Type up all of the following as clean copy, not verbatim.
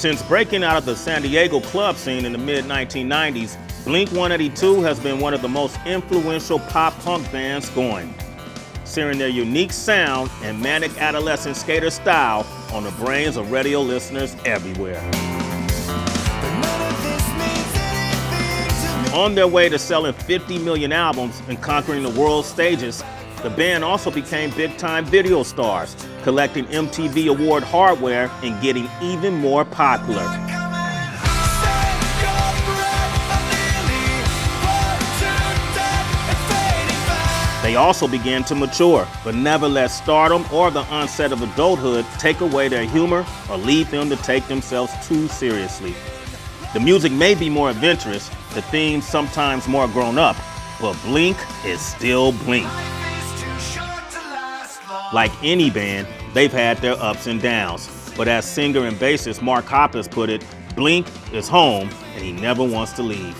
Since breaking out of the San Diego club scene in the mid-1990s, Blink-182 has been one of the most influential pop-punk bands going, searing their unique sound and manic adolescent skater style on the brains of radio listeners everywhere. On their way to selling 50 million albums and conquering the world stages, the band also became big-time video stars, collecting MTV Award hardware and getting even more popular. They also began to mature, but never let stardom or the onset of adulthood take away their humor or lead them to take themselves too seriously. The music may be more adventurous, the themes sometimes more grown up, but Blink is still Blink. Like any band, they've had their ups and downs, but as singer and bassist Mark Hoppus put it, Blink is home and he never wants to leave.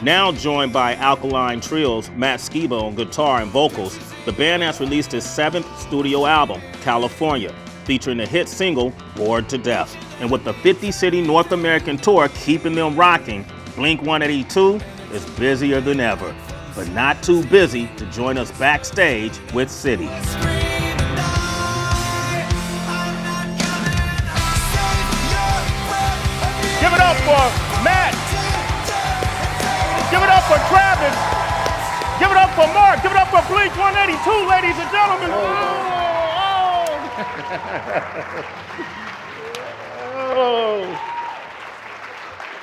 Now joined by Alkaline Trio's Matt Skiba on guitar and vocals, the band has released its 7th studio album, California, featuring the hit single, Bored to Death. And with the 50-city North American tour keeping them rocking, Blink-182 is busier than ever, but not too busy to join us backstage with City. Give it up for Matt. Give it up for Travis. Give it up for Mark. Give it up for Blink-182, ladies and gentlemen.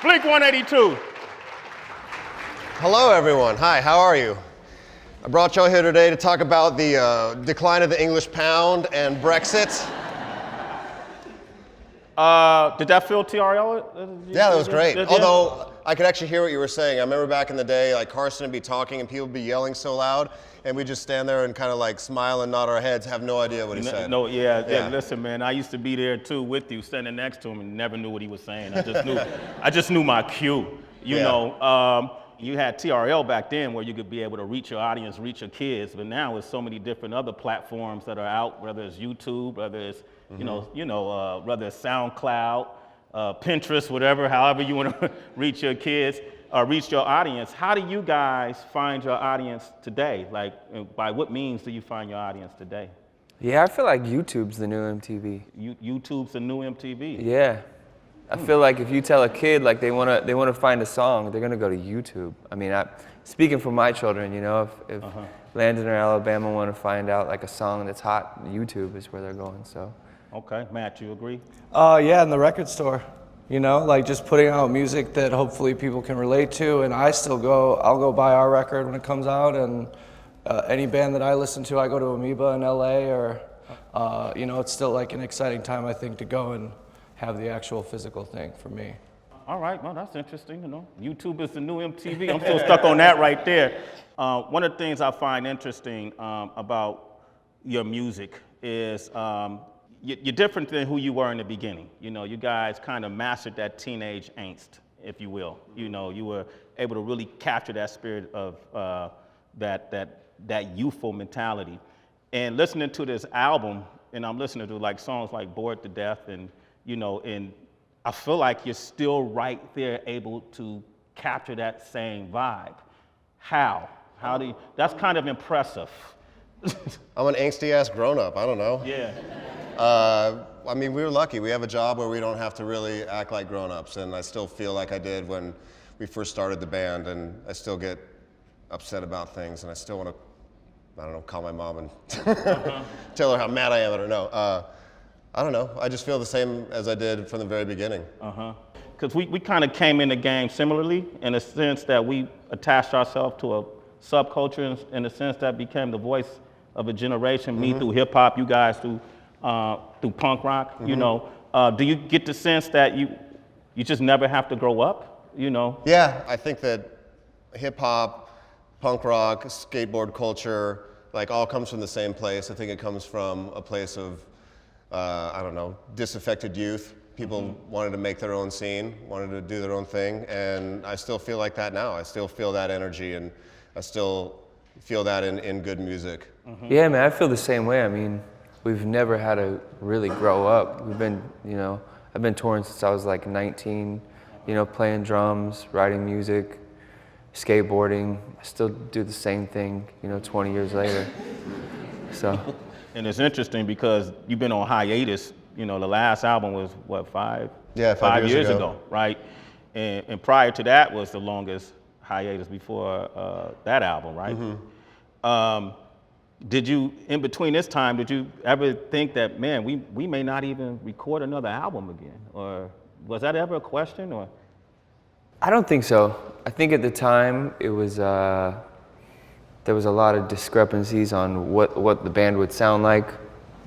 Blink-182. Hello, everyone. Hi, how are you? I brought y'all here today to talk about the decline of the English pound and Brexit. Did that feel TRL? Yeah, that was great. Although I could actually hear what you were saying. I remember back in the day, like Carson would be talking and people would be yelling so loud, and we'd just stand there and kind of like smile and nod our heads, have no idea what he said. Yeah. Listen, man, I used to be there too with you, standing next to him, and never knew what he was saying. I just knew my cue. You know, you had TRL back then where you could be able to reach your audience, reach your kids, but now with so many different other platforms that are out, whether it's YouTube, whether it's whether it's SoundCloud, Pinterest, whatever, however you want to reach your kids, reach your audience. How do you guys find your audience today? Like, by what means do you find your audience today? Yeah, I feel like YouTube's the new MTV. YouTube's the new MTV? Yeah. I feel like if you tell a kid like they wanna find a song, they're gonna go to YouTube. I mean, speaking for my children, you know, if Landon or Alabama want to find out like a song that's hot, YouTube is where they're going. So. Okay, Matt, you agree? Yeah, in the record store. You know, like just putting out music that hopefully people can relate to, and I'll go buy our record when it comes out, and any band that I listen to, I go to Amoeba in LA, or it's still like an exciting time, I think, to go and have the actual physical thing for me. All right, well, that's interesting, you know. YouTube is the new MTV. I'm still stuck on that right there. One of the things I find interesting about your music is you're different than who you were in the beginning. You know, you guys kind of mastered that teenage angst, if you will. You know, you were able to really capture that spirit of that youthful mentality. And listening to this album, and I'm listening to like songs like Bored to Death, and I feel like you're still right there able to capture that same vibe. How do you, that's kind of impressive. I'm an angsty-ass grown-up, I don't know. Yeah. I mean, we were lucky. We have a job where we don't have to really act like grown-ups, and I still feel like I did when we first started the band, and I still get upset about things, and I still want to, I don't know, call my mom and tell her how mad I am at her. No, I don't know. I just feel the same as I did from the very beginning. Because we kind of came in the game similarly, in the sense that we attached ourselves to a subculture, in the sense that became the voice of a generation, me through hip hop, you guys through punk rock, you know. Do you get the sense that you just never have to grow up, you know? Yeah, I think that hip hop, punk rock, skateboard culture, like all comes from the same place. I think it comes from a place of, disaffected youth. People wanted to make their own scene, wanted to do their own thing, and I still feel like that now. I still feel that energy, and I still feel that in good music. Yeah, man, I feel the same way. I mean, we've never had to really grow up. We've been, I've been touring since I was like 19, you know, playing drums, writing music, skateboarding. I still do the same thing, you know, 20 years later. So. And it's interesting because you've been on hiatus. You know, the last album was what, 5 years ago, right? And prior to that was the longest hiatus before that album, right? Mm-hmm. Did you, in between this time, did you ever think that, man, we may not even record another album again? Or was that ever a question? Or I don't think so. I think at the time it was there was a lot of discrepancies on what the band would sound like.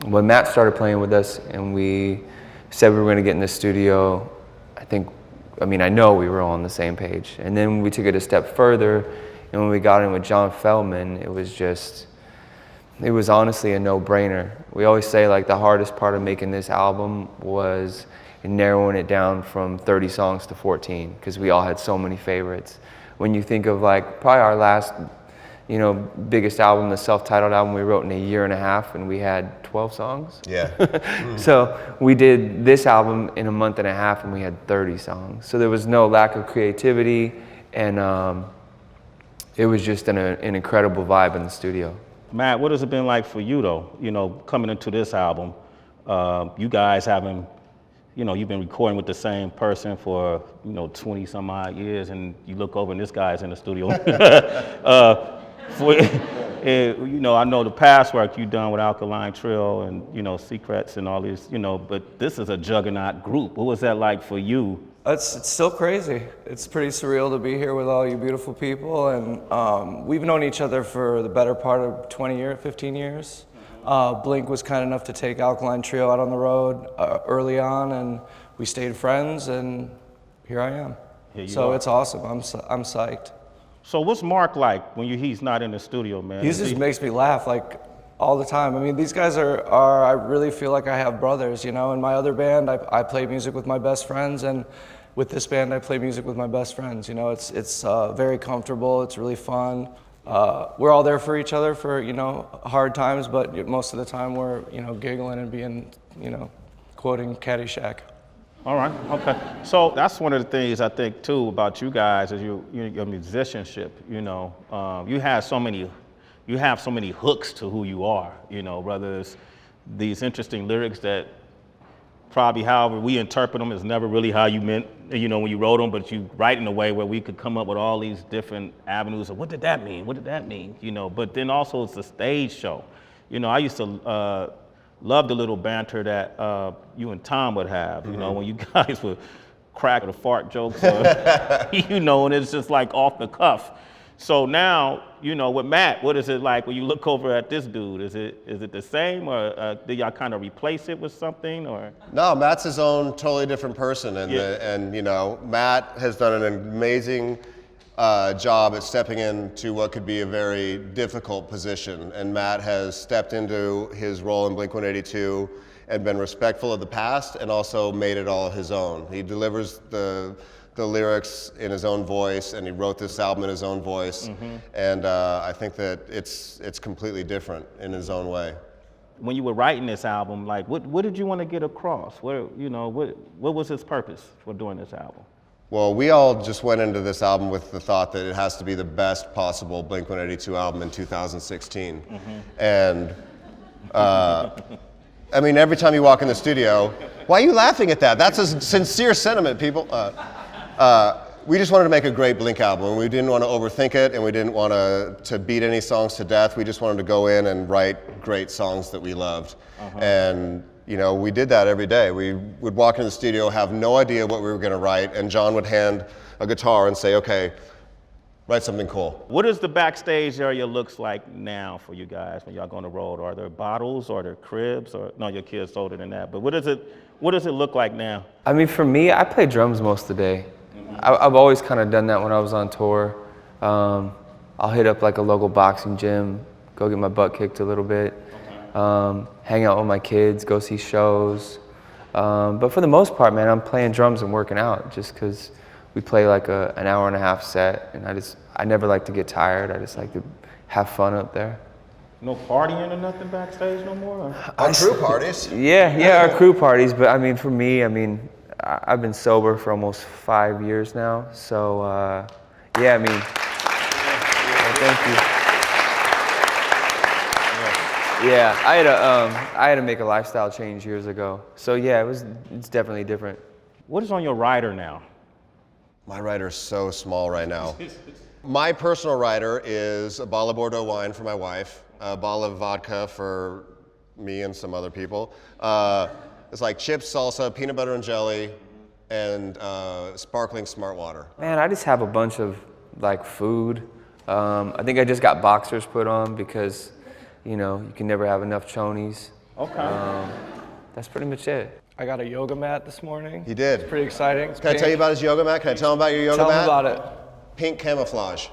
When Matt started playing with us and we said we were going to get in the studio, I know we were all on the same page. And then we took it a step further, and when we got in with John Feldman, it was honestly a no-brainer. We always say like the hardest part of making this album was narrowing it down from 30 songs to 14, because we all had so many favorites. When you think of like probably our last, you know, biggest album, the self-titled album, we wrote in a year and a half, and we had 12 songs. Yeah. So we did this album in a month and a half, and we had 30 songs. So there was no lack of creativity, and it was just an incredible vibe in the studio. Matt, what has it been like for you though? You know, coming into this album, you guys haven't, you know, you've been recording with the same person for, you know, 20 some odd years, and you look over and this guy's in the studio. You know, I know the past work you've done with Alkaline Trio and, you know, Secrets and all these, you know, but this is a juggernaut group. What was that like for you? It's still crazy. It's pretty surreal to be here with all you beautiful people, and we've known each other for the better part of 20 years, 15 years. Blink was kind enough to take Alkaline Trio out on the road early on, and we stayed friends, and here I am. So it's awesome. I'm psyched. So what's Mark like when he's not in the studio, man? He just makes me laugh like all the time. I mean, these guys are I really feel like I have brothers, you know. In my other band, I play music with my best friends, and with this band, I play music with my best friends. You know, it's very comfortable. It's really fun. We're all there for each other for, you know, hard times, but most of the time we're, you know, giggling and being, you know, quoting Caddyshack. All right, okay. So that's one of the things I think too about you guys is your musicianship. You know, you have so many hooks to who you are. You know, whether it's these interesting lyrics that probably however we interpret them is never really how you meant, you know, when you wrote them, but you write in a way where we could come up with all these different avenues of what did that mean? What did that mean? You know, but then also it's a stage show. You know, I used to love the little banter that you and Tom would have, you know, when you guys would crack the fart jokes, or, you know, and it's just like off the cuff. So now, you know, with Matt, what is it like when you look over at this dude? Is it the same, or did y'all kind of replace it with something, or? No, Matt's his own totally different person, and you know, Matt has done an amazing job at stepping into what could be a very difficult position, and Matt has stepped into his role in Blink-182 and been respectful of the past and also made it all his own. He delivers the lyrics in his own voice, and he wrote this album in his own voice, and I think that it's completely different in his own way. When you were writing this album, like what did you want to get across? What was his purpose for doing this album? Well, we all just went into this album with the thought that it has to be the best possible Blink-182 album in 2016. And I mean, every time you walk in the studio, why are you laughing at that? That's a sincere sentiment, people. We just wanted to make a great Blink album, and we didn't want to overthink it, and we didn't want to beat any songs to death. We just wanted to go in and write great songs that we loved. And you know, we did that every day. We would walk into the studio, have no idea what we were going to write, and John would hand a guitar and say, okay, write something cool. What does the backstage area looks like now for you guys when y'all go on the road? Are there bottles, or are there cribs, or no, your kids older than that, but what does it look like now? I mean, for me, I play drums most of the day. I've always kind of done that when I was on tour. I'll hit up like a local boxing gym, go get my butt kicked a little bit, hang out with my kids, go see shows. But for the most part, man, I'm playing drums and working out just because we play like an hour-and-a-half set, and I never like to get tired. I just like to have fun up there. No partying or nothing backstage no more? Or? Our crew parties. Yeah, our crew parties. But I mean, for me, I mean, I've been sober for almost 5 years now. So yeah, I mean, thank you. Yeah, I had to make a lifestyle change years ago. So yeah, it's definitely different. What is on your rider now? My rider's so small right now. My personal rider is a bottle of Bordeaux wine for my wife, a bottle of vodka for me and some other people. It's like chips, salsa, peanut butter and jelly, and sparkling smart water. Man, I just have a bunch of like food. I think I just got boxers put on because, you know, you can never have enough chonies. Okay. That's pretty much it. I got a yoga mat this morning. He did. It's pretty exciting. It's Can I tell you about his yoga mat? Can I tell him about your yoga mat? Tell him about it. Pink camouflage.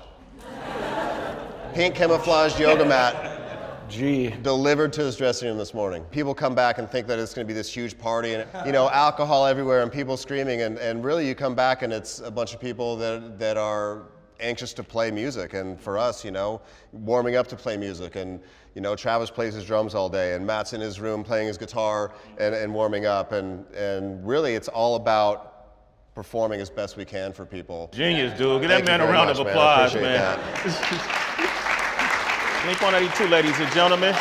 Pink camouflage yoga mat. Gee. Delivered to his dressing room this morning. People come back and think that it's going to be this huge party and, you know, alcohol everywhere and people screaming, and really you come back and it's a bunch of people that are anxious to play music, and for us, you know, warming up to play music, and you know, Travis plays his drums all day and Matt's in his room playing his guitar and warming up, and really it's all about performing as best we can for people. Genius, dude. Give Thank that man you a very round much, of man. I applause, appreciate man. that. Blink-182, ladies and gentlemen.